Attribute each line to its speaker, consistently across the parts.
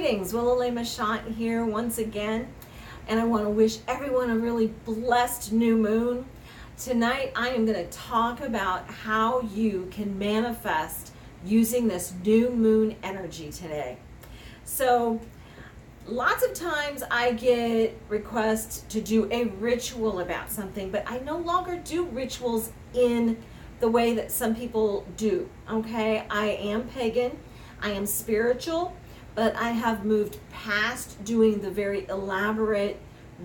Speaker 1: Greetings, Willalay Mashant here once again, and I want to wish everyone a really blessed new moon. Tonight I am going to talk about how you can manifest using this new moon energy today. So lots of times I get requests to do a ritual about something, but I no longer do rituals in the way that some people do, okay? I am pagan, I am spiritual, but I have moved past doing the very elaborate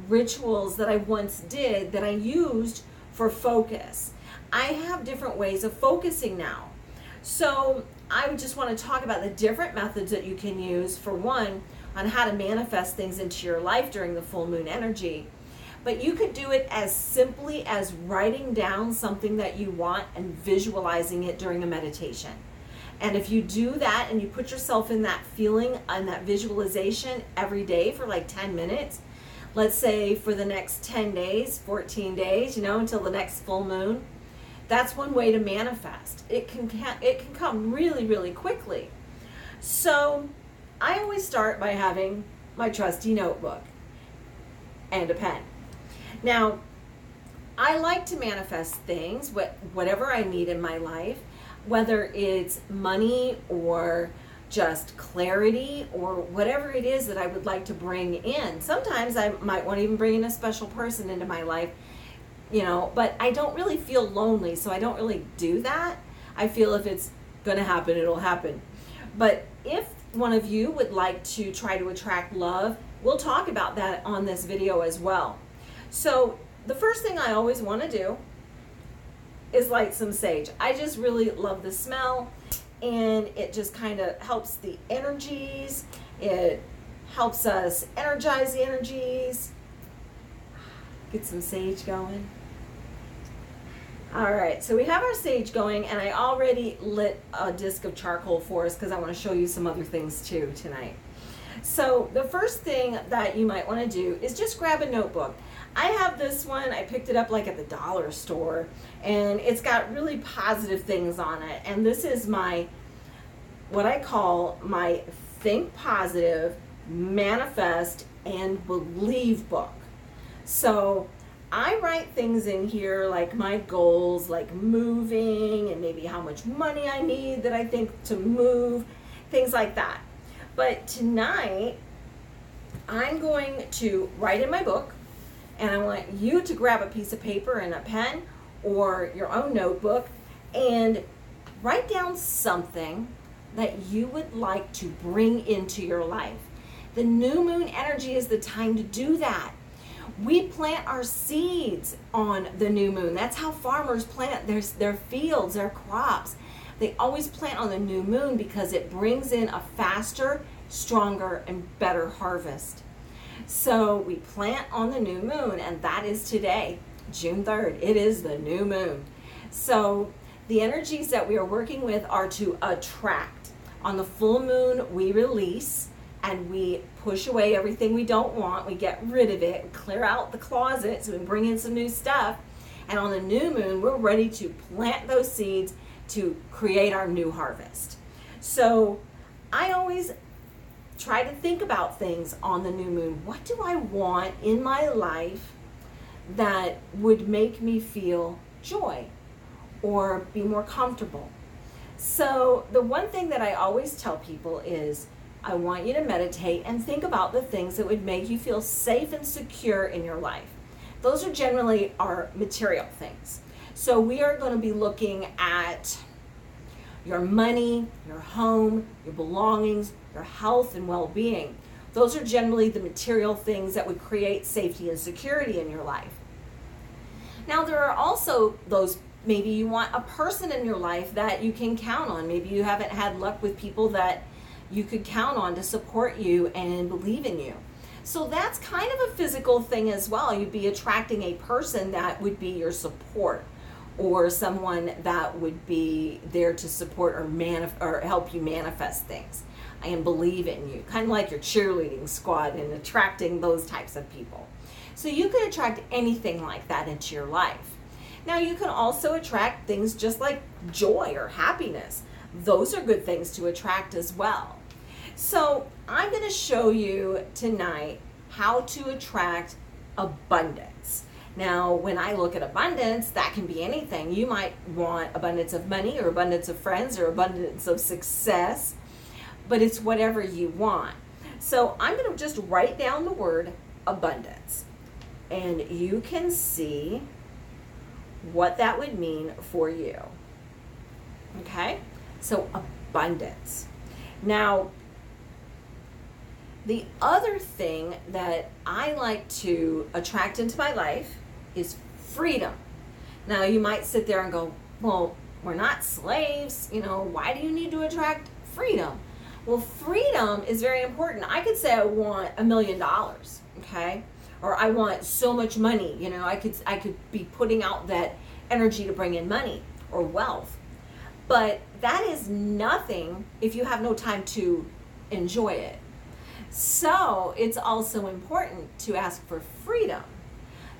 Speaker 1: rituals that I once did that I used for focus. I have different ways of focusing now. So I just want to talk about the different methods that you can use, for one, on how to manifest things into your life during the full moon energy. But you could do it as simply as writing down something that you want and visualizing it during a meditation. And if you do that and you put yourself in that feeling and that visualization every day for like 10 minutes, let's say for the next 10 days, 14 days, until the next full moon, that's one way to manifest. It can come really, really quickly. So I always start by having my trusty notebook and a pen. Now, I like to manifest things, whatever I need in my life, whether it's money or just clarity or whatever it is that I would like to bring in. Sometimes I might want to even bring in a special person into my life, but I don't really feel lonely, so I don't really do that. I feel if it's going to happen, it'll happen. But if one of you would like to try to attract love, we'll talk about that on this video as well. So the first thing I always want to do is light some sage. I just really love the smell, and it just kind of helps the energies. It helps us energize the energies. Get some sage going. All right, so we have our sage going, and I already lit a disc of charcoal for us because I want to show you some other things too tonight. So the first thing that you might want to do is just grab a notebook. I have this one, I picked it up like at the dollar store, and it's got really positive things on it. And this is what I call my Think Positive, Manifest, and Believe book. So I write things in here like my goals, like moving, and maybe how much money I need that I think to move, things like that. But tonight, I'm going to write in my book, and I want you to grab a piece of paper and a pen or your own notebook and write down something that you would like to bring into your life. The new moon energy is the time to do that. We plant our seeds on the new moon. That's how farmers plant their fields, their crops. They always plant on the new moon because it brings in a faster, stronger, and better harvest. So we plant on the new moon, and that is today, June 3rd. It is the new moon. So the energies that we are working with are to attract. On the full moon, we release and we push away everything we don't want. We get rid of it, clear out the closet so we can bring in some new stuff. And on the new moon, we're ready to plant those seeds to create our new harvest. So I always try to think about things on the new moon. What do I want in my life that would make me feel joy or be more comfortable? So the one thing that I always tell people is I want you to meditate and think about the things that would make you feel safe and secure in your life. Those are generally our material things. So we are going to be looking at your money, your home, your belongings, your health and well-being. Those are generally the material things that would create safety and security in your life. Now there are also those, maybe you want a person in your life that you can count on. Maybe you haven't had luck with people that you could count on to support you and believe in you. So that's kind of a physical thing as well. You'd be attracting a person that would be your support, or someone that would be there to support or help you manifest things and believe in you, kind of like your cheerleading squad, and attracting those types of people. So you could attract anything like that into your life. Now you can also attract things just like joy or happiness. Those are good things to attract as well. So I'm going to show you tonight how to attract abundance. Now, when I look at abundance, that can be anything. You might want abundance of money or abundance of friends or abundance of success, but it's whatever you want. So I'm going to just write down the word abundance, and you can see what that would mean for you. Okay? So abundance. Now, the other thing that I like to attract into my life is freedom. Now, you might sit there and go, well, we're not slaves. Why do you need to attract freedom? Well, freedom is very important. I could say I want $1 million, okay? Or I want so much money. I could be putting out that energy to bring in money or wealth. But that is nothing if you have no time to enjoy it. So it's also important to ask for freedom.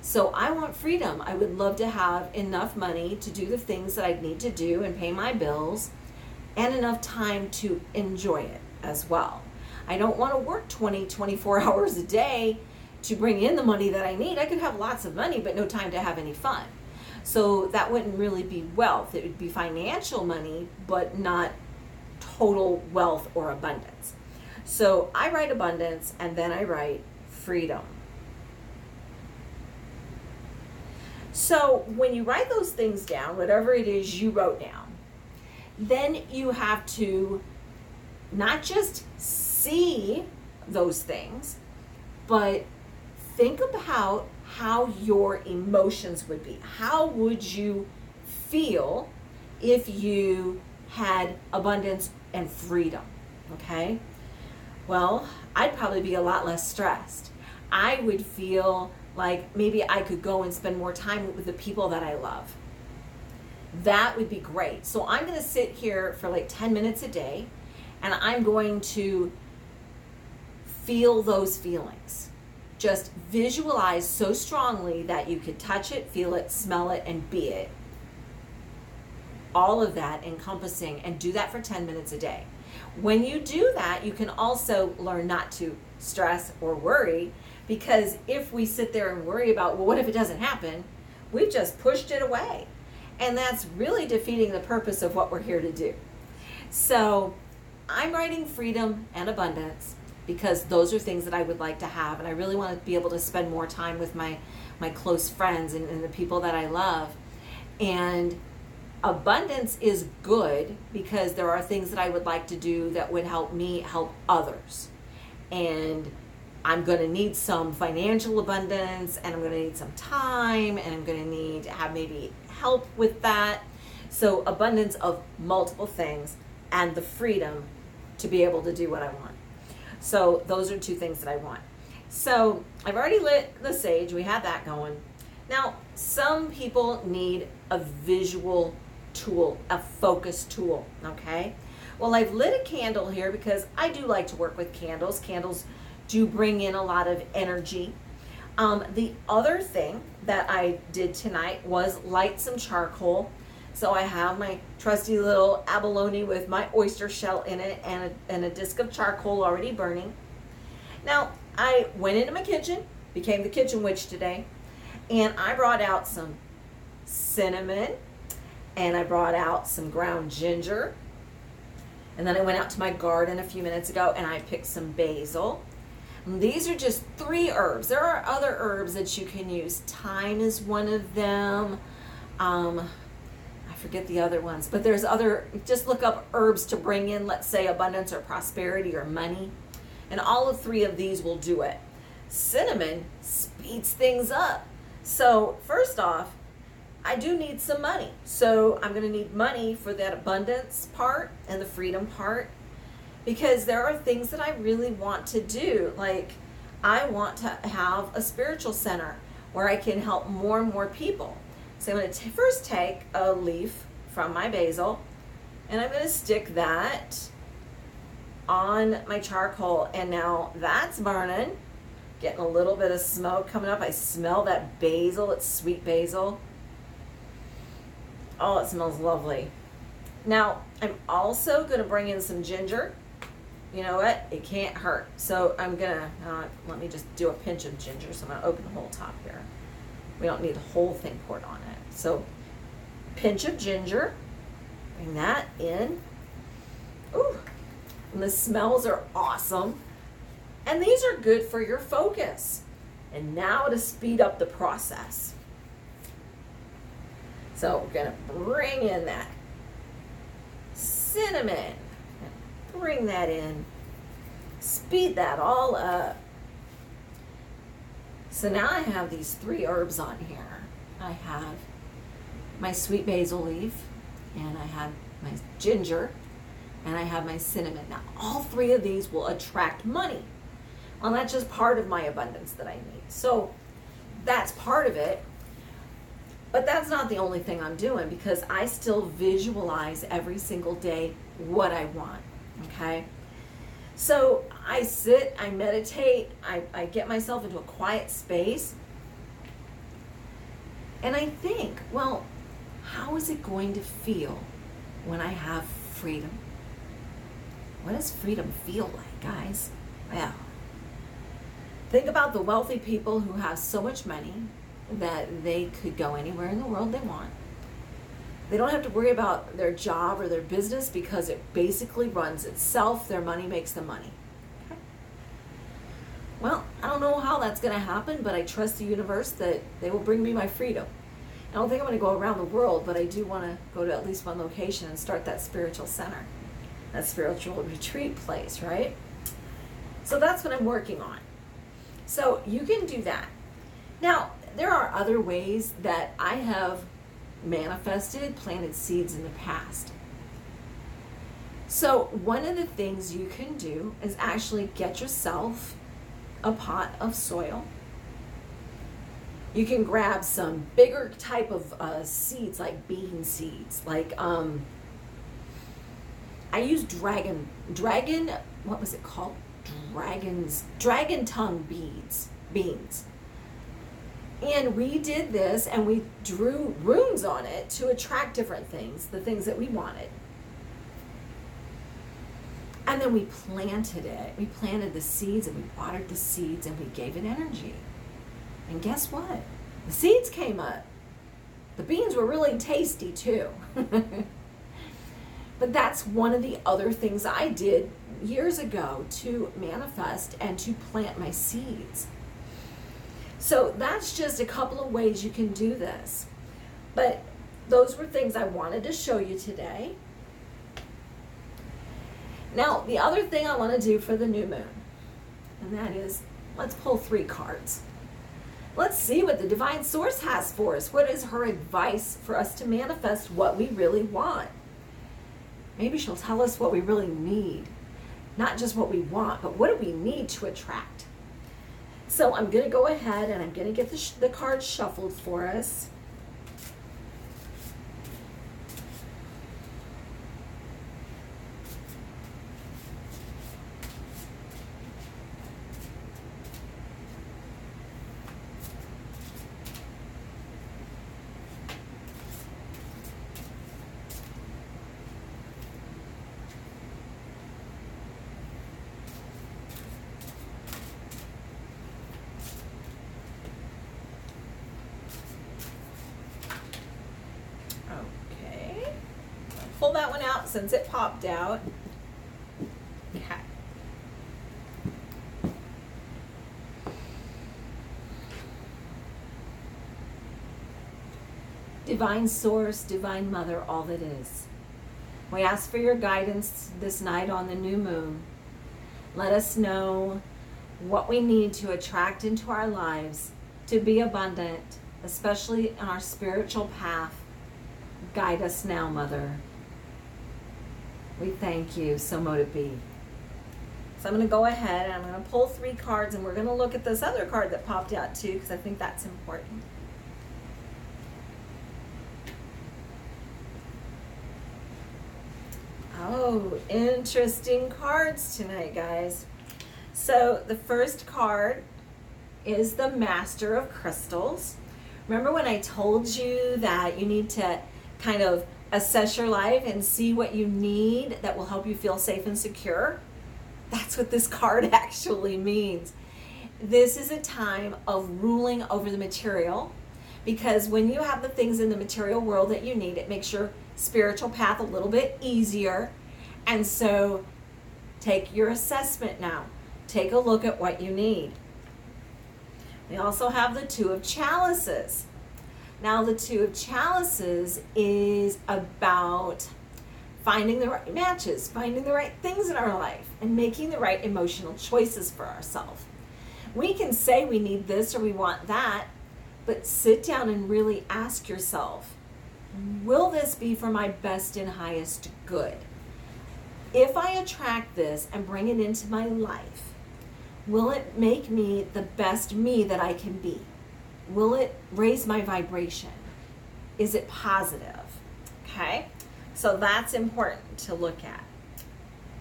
Speaker 1: So I want freedom. I would love to have enough money to do the things that I need to do and pay my bills, and enough time to enjoy it as well. I don't want to work 24 hours a day to bring in the money that I need. I could have lots of money, but no time to have any fun. So that wouldn't really be wealth. It would be financial money, but not total wealth or abundance. So I write abundance, and then I write freedom. So when you write those things down, whatever it is you wrote down, then you have to not just see those things, but think about how your emotions would be. How would you feel if you had abundance and freedom? Okay? Well, I'd probably be a lot less stressed. I would feel like maybe I could go and spend more time with the people that I love. That would be great. So I'm going to sit here for like 10 minutes a day, and I'm going to feel those feelings. Just visualize so strongly that you could touch it, feel it, smell it, and be it. All of that encompassing, and do that for 10 minutes a day. When you do that, you can also learn not to stress or worry, because if we sit there and worry about, well, what if it doesn't happen? We've just pushed it away. And that's really defeating the purpose of what we're here to do. So I'm writing freedom and abundance because those are things that I would like to have. And I really want to be able to spend more time with my close friends and the people that I love. And abundance is good because there are things that I would like to do that would help me help others. And I'm going to need some financial abundance, and I'm going to need some time, and I'm going to need to have maybe help with that. So abundance of multiple things and the freedom to be able to do what I want. So those are two things that I want. So I've already lit the sage. We had that going. Now, some people need a visual tool, a focus tool, okay? Well, I've lit a candle here because I do like to work with candles. Candles do bring in a lot of energy. The other thing that I did tonight was light some charcoal. So I have my trusty little abalone with my oyster shell in it and a disc of charcoal already burning. Now, I went into my kitchen, became the kitchen witch today, and I brought out some cinnamon, and I brought out some ground ginger, and then I went out to my garden a few minutes ago and I picked some basil. And these are just 3 herbs. There are other herbs that you can use. Thyme is one of them. I forget the other ones, but there's other, just look up herbs to bring in, let's say, abundance or prosperity or money. And all of 3 of these will do it. Cinnamon speeds things up. So first off, I do need some money. So I'm going to need money for that abundance part and the freedom part, because there are things that I really want to do. Like, I want to have a spiritual center where I can help more and more people. So I'm going to first take a leaf from my basil, and I'm going to stick that on my charcoal. And now that's burning, getting a little bit of smoke coming up. I smell that basil. It's sweet basil. Oh, it smells lovely. Now, I'm also going to bring in some ginger, you know what? It can't hurt. So I'm gonna, let me just do a pinch of ginger. So I'm gonna open the whole top here. We don't need the whole thing poured on it. So pinch of ginger, bring that in. Ooh, and the smells are awesome. And these are good for your focus. And now to speed up the process. So we're gonna bring in that cinnamon. Bring that in. Speed that all up. So now I have these 3 herbs on here. I have my sweet basil leaf, and I have my ginger, and I have my cinnamon. Now all 3 of these will attract money. Well, that's just part of my abundance that I need. So that's part of it. But that's not the only thing I'm doing, because I still visualize every single day what I want, okay? So I sit, I meditate, I get myself into a quiet space, and I think, well, how is it going to feel when I have freedom? What does freedom feel like, guys? Well, think about the wealthy people who have so much money that they could go anywhere in the world they want. They don't have to worry about their job or their business because it basically runs itself. Their money makes them money. Okay. Well, I don't know how that's going to happen, but I trust the universe that they will bring me my freedom. I don't think I'm going to go around the world, but I do want to go to at least one location and start that spiritual center, that spiritual retreat place, right? So that's what I'm working on. So you can do that. Now, there are other ways that I have manifested, planted seeds in the past. So one of the things you can do is actually get yourself a pot of soil. You can grab some bigger type of seeds, like bean seeds, like I use dragon, what was it called? Dragon tongue beans. And we did this, and we drew runes on it to attract different things, the things that we wanted. And then we planted it. We planted the seeds, and we watered the seeds, and we gave it energy. And guess what? The seeds came up. The beans were really tasty too. But that's one of the other things I did years ago to manifest and to plant my seeds. So that's just a couple of ways you can do this. But those were things I wanted to show you today. Now, the other thing I want to do for the new moon, and that is, let's pull 3 cards. Let's see what the divine source has for us. What is her advice for us to manifest what we really want? Maybe she'll tell us what we really need. Not just what we want, but what do we need to attract? So I'm going to go ahead and I'm going to get the cards shuffled for us. Pull that one out since it popped out. Okay. Divine Source, Divine Mother, all that is. We ask for your guidance this night on the new moon. Let us know what we need to attract into our lives to be abundant, especially in our spiritual path. Guide us now, Mother. We thank you, so mote it be. So I'm going to go ahead and I'm going to pull 3 cards, and we're going to look at this other card that popped out too, because I think that's important. Oh, interesting cards tonight, guys. So the first card is the Master of Crystals. Remember when I told you that you need to kind of assess your life and see what you need that will help you feel safe and secure? That's what this card actually means. This is a time of ruling over the material, because when you have the things in the material world that you need, it makes your spiritual path a little bit easier. And so take your assessment now. Take a look at what you need. We also have the Two of Chalices. Now the Two of Chalices is about finding the right matches, finding the right things in our life, and making the right emotional choices for ourselves. We can say we need this or we want that, but sit down and really ask yourself, will this be for my best and highest good? If I attract this and bring it into my life, will it make me the best me that I can be? Will it raise my vibration? Is it positive? Okay, so that's important to look at.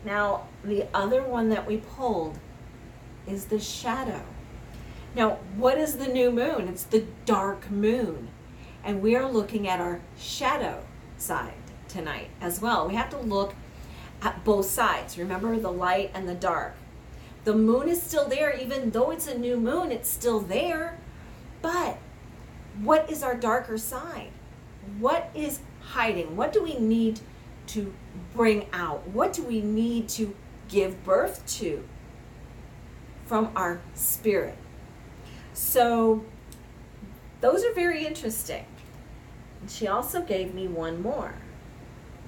Speaker 1: Now, the other one that we pulled is the shadow. Now, what is the new moon? It's the dark moon. And we are looking at our shadow side tonight as well. We have to look at both sides. Remember, the light and the dark. The moon is still there. Even though it's a new moon, it's still there. But what is our darker side? What is hiding? What do we need to bring out? What do we need to give birth to from our spirit? So those are very interesting. And she also gave me one more,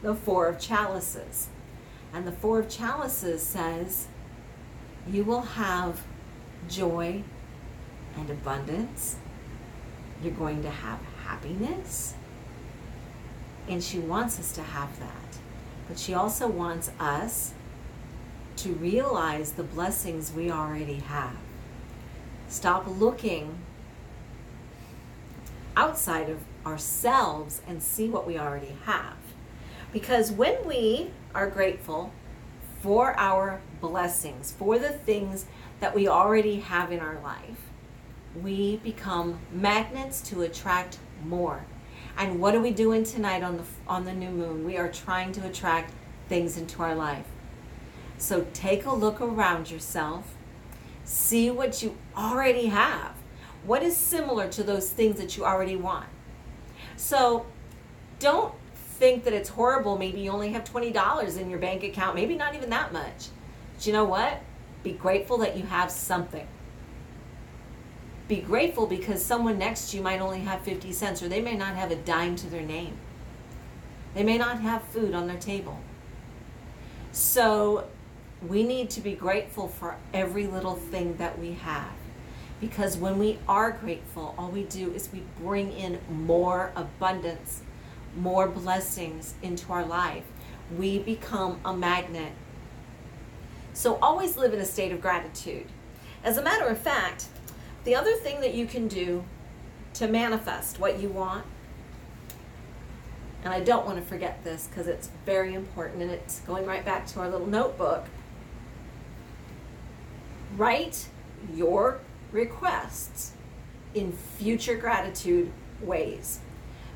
Speaker 1: the Four of Chalices. And the Four of Chalices says, you will have joy and abundance. You're going to have happiness. And she wants us to have that. But she also wants us to realize the blessings we already have. Stop looking outside of ourselves and see what we already have. Because when we are grateful for our blessings, for the things that we already have in our life, we become magnets to attract more. And what are we doing tonight on the new moon? We are trying to attract things into our life. So take a look around yourself. See what you already have. What is similar to those things that you already want? So don't think that it's horrible. Maybe you only have $20 in your bank account. Maybe not even that much. But you know what? Be grateful that you have something. Be grateful because someone next to you might only have 50 cents, or they may not have a dime to their name. They may not have food on their table. So we need to be grateful for every little thing that we have. Because when we are grateful, all we do is we bring in more abundance, more blessings into our life. We become a magnet. So always live in a state of gratitude. As a matter of fact, the other thing that you can do to manifest what you want, and I don't want to forget this because it's very important, and it's going right back to our little notebook. Write your requests in future gratitude ways.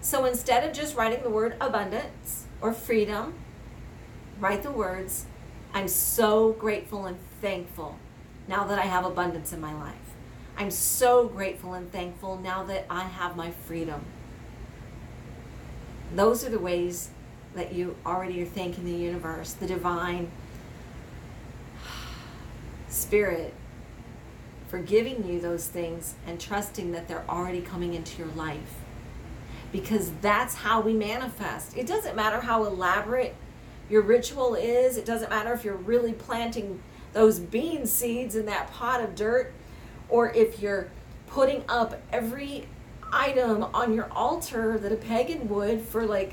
Speaker 1: So instead of just writing the word abundance or freedom, write the words, I'm so grateful and thankful now that I have abundance in my life. I'm so grateful and thankful now that I have my freedom. Those are the ways that you already are thanking the universe, the divine spirit, for giving you those things and trusting that they're already coming into your life. Because that's how we manifest. It doesn't matter how elaborate your ritual is. It doesn't matter if you're really planting those bean seeds in that pot of dirt, or if you're putting up every item on your altar that a pagan would for like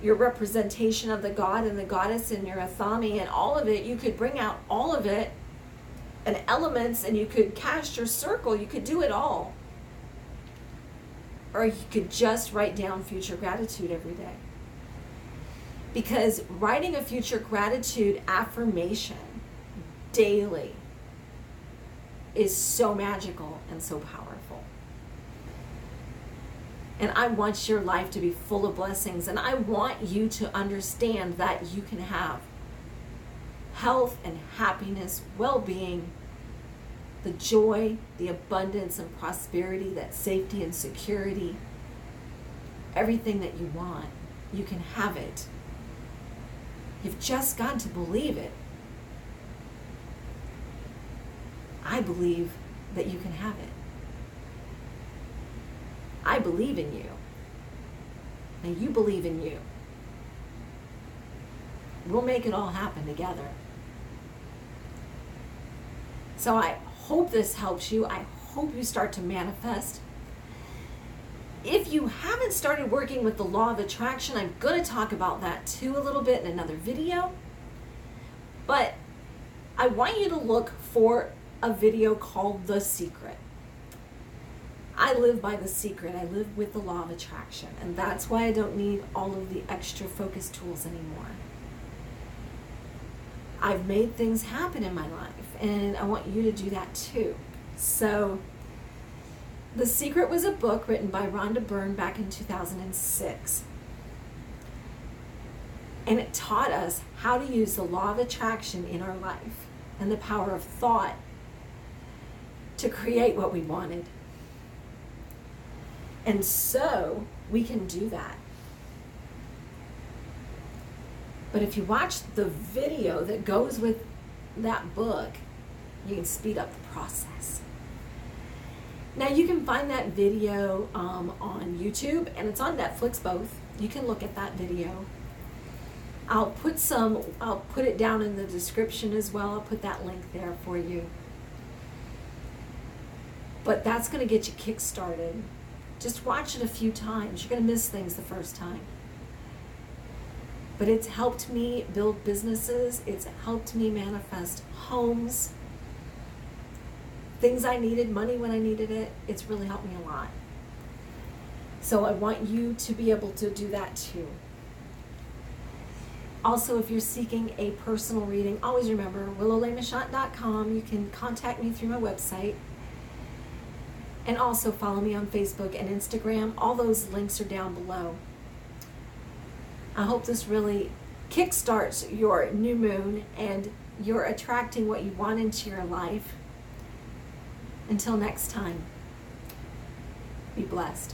Speaker 1: your representation of the god and the goddess and your athami and all of it. You could bring out all of it and elements, and you could cast your circle. You could do it all. Or you could just write down future gratitude every day. Because writing a future gratitude affirmation daily is so magical and so powerful. And I want your life to be full of blessings, and I want you to understand that you can have health and happiness, well-being, the joy, the abundance and prosperity, that safety and security, everything that you want, you can have it. You've just got to believe it. I believe that you can have it. I believe in you. And you believe in you. We'll make it all happen together. So I hope this helps you. I hope you start to manifest. If you haven't started working with the law of attraction, I'm going to talk about that too a little bit in another video. But I want you to look for a video called The Secret. I live by The Secret. I live with the law of attraction. And that's why I don't need all of the extra focus tools anymore. I've made things happen in my life, and I want you to do that too. So, The Secret was a book written by Rhonda Byrne back in 2006. And it taught us how to use the law of attraction in our life and the power of thought to create what we wanted. And so, we can do that. But if you watch the video that goes with that book, you can speed up the process. Now you can find that video on YouTube, and it's on Netflix both. You can look at that video. I'll put it down in the description as well. I'll put that link there for you. But that's going to get you kick-started. Just watch it a few times. You're going to miss things the first time. But it's helped me build businesses. It's helped me manifest homes. Things I needed, money when I needed it. It's really helped me a lot. So I want you to be able to do that too. Also, if you're seeking a personal reading, always remember willowleymachant.com. You can contact me through my website. And also follow me on Facebook and Instagram. All those links are down below. I hope this really kickstarts your new moon and you're attracting what you want into your life. Until next time, be blessed.